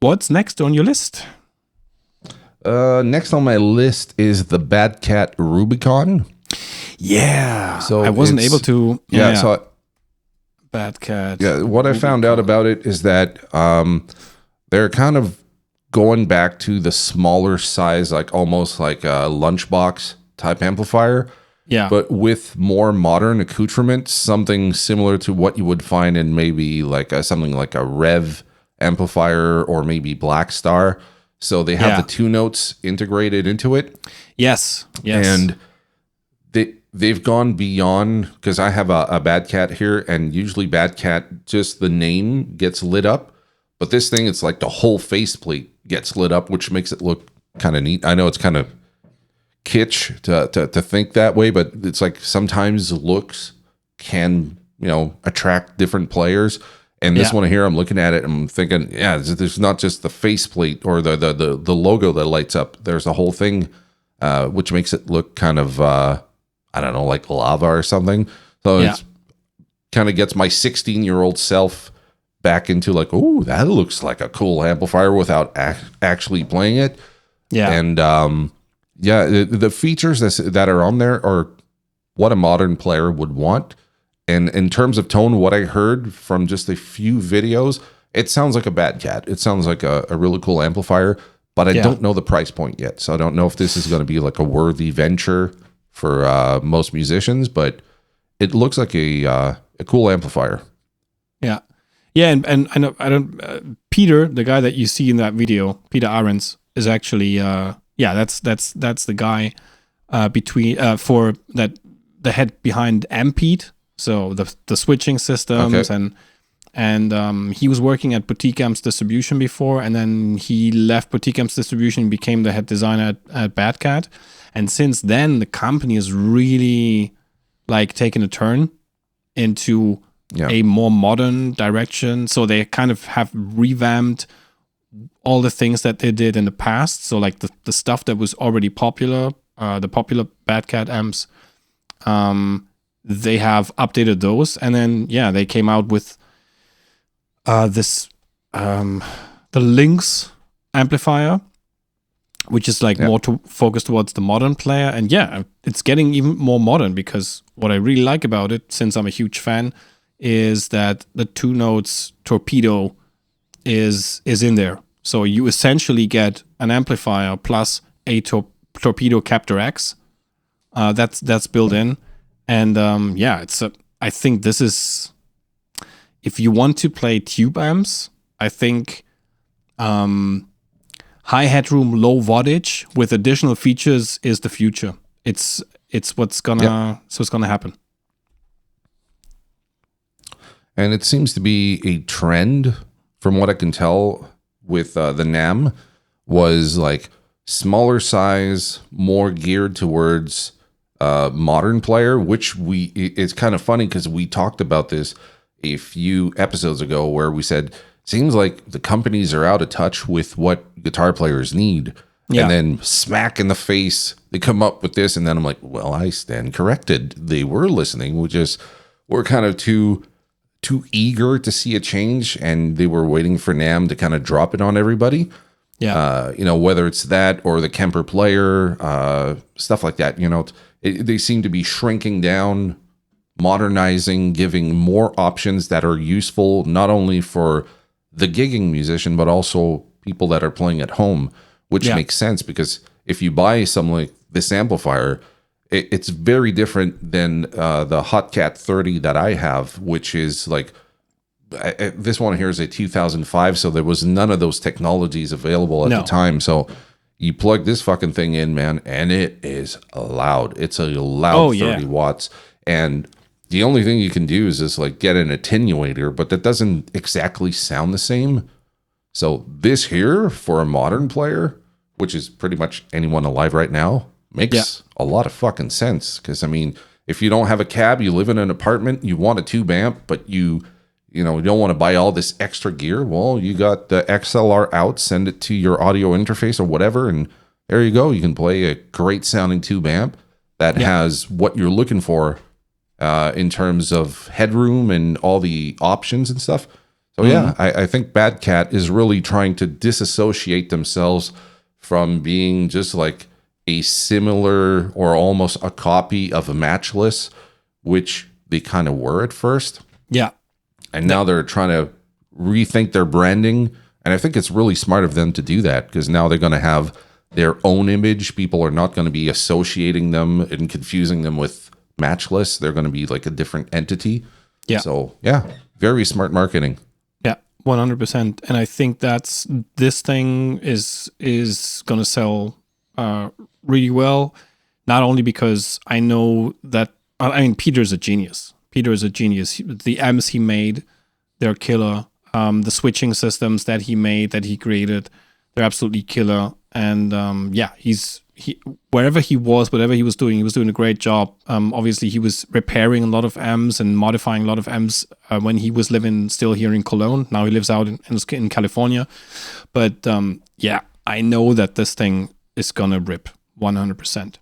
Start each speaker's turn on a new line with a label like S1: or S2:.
S1: What's next on your list?
S2: Next on my list is the Bad Cat Rubicon.
S1: Yeah.
S2: So
S1: I wasn't able to. Yeah.
S2: So
S1: Bad Cat.
S2: yeah, what I found out about it is that they're kind of going back to the smaller size, like almost like a lunchbox type amplifier.
S1: Yeah.
S2: But with more modern accoutrements, something similar to what you would find in maybe like something like a Rev amplifier or maybe Black Star. So they have the two notes integrated into it.
S1: Yes.
S2: And they've gone beyond, because I have a Bad Cat here, and usually Bad Cat, just the name gets lit up. But this thing, it's like the whole faceplate gets lit up, which makes it look kind of neat. I know it's kind of kitsch to think that way, but it's like sometimes looks can, attract different players. And this one here, I'm looking at it, I'm thinking, there's not just the faceplate or the logo that lights up. There's a whole thing, which makes it look kind of, I don't know, like lava or something. So it's kind of gets my 16-year-old self back into like, oh, that looks like a cool amplifier without actually playing it. Yeah. And the features that are on there are what a modern player would want. And in terms of tone, what I heard from just a few videos, it sounds like a Bad Cat. It sounds like a really cool amplifier, but I don't know the price point yet. So I don't know if this is going to be like a worthy venture for most musicians, but it looks like a cool amplifier. Yeah.
S1: Yeah, and I don't. Peter, the guy that you see in that video, Peter Ahrens, is actually that's the guy for that, the head behind Ampede, so the switching systems. And he was working at Boutique Amps Distribution before, and then he left Boutique Amps Distribution and became the head designer at Bad Cat. And since then, the company has really like taken a turn into a more modern direction. So they kind of have revamped all the things that they did in the past. So like the stuff that was already popular, the popular Bad Cat amps, they have updated those. And then, they came out with this, the Lynx amplifier, which is like more focused towards the modern player. And it's getting even more modern, because what I really like about it, since I'm a huge fan, is that the two notes torpedo is in there. So you essentially get an amplifier plus a torpedo Captor X. That's built in. And I think this is, if you want to play tube amps, I think high headroom, low wattage with additional features is the future. It's what's gonna happen.
S2: And it seems to be a trend, from what I can tell, with the NAMM, was like smaller size, more geared towards modern player, which it's kind of funny because we talked about this a few episodes ago, where we said, seems like the companies are out of touch with what guitar players need. Yeah. And then smack in the face, they come up with this. And then I'm like, well, I stand corrected. They were listening. We're kind of too eager to see a change, and they were waiting for NAMM to kind of drop it on everybody. Yeah. Whether it's that or the Kemper player, stuff like that, they seem to be shrinking down, modernizing, giving more options that are useful, not only for the gigging musician, but also people that are playing at home, which makes sense, because if you buy something like this amplifier, it's very different than the Hot Cat 30 that I have, which is like, this one here is a 2005, so there was none of those technologies available at the time. So you plug this fucking thing in, man, and it is loud. It's a loud 30 watts. And the only thing you can do is just like get an attenuator, but that doesn't exactly sound the same. So this here, for a modern player, which is pretty much anyone alive right now, makes a lot of fucking sense. Because, I mean, if you don't have a cab, you live in an apartment, you want a tube amp, but you don't want to buy all this extra gear, well, you got the XLR out, send it to your audio interface or whatever, and there you go. You can play a great sounding tube amp that has what you're looking for in terms of headroom and all the options and stuff. So yeah, I think Bad Cat is really trying to disassociate themselves from being just like a similar or almost a copy of a Matchless, which they kind of were at first.
S1: Yeah.
S2: And now they're trying to rethink their branding. And I think it's really smart of them to do that, because now they're going to have their own image. People are not going to be associating them and confusing them with Matchless. They're going to be like a different entity.
S1: Yeah.
S2: So yeah, very smart marketing.
S1: Yeah, 100%. And I think this thing is going to sell really well. Not only because I know that, I mean, Peter's a genius. Peter is a genius. The amps he made, they're killer. The switching systems that he made, that he created, they're absolutely killer. And wherever he was, whatever he was doing a great job. Obviously, he was repairing a lot of amps and modifying a lot of amps when he was living still here in Cologne. Now he lives out in California. But yeah, I know that this thing is gonna rip 100%.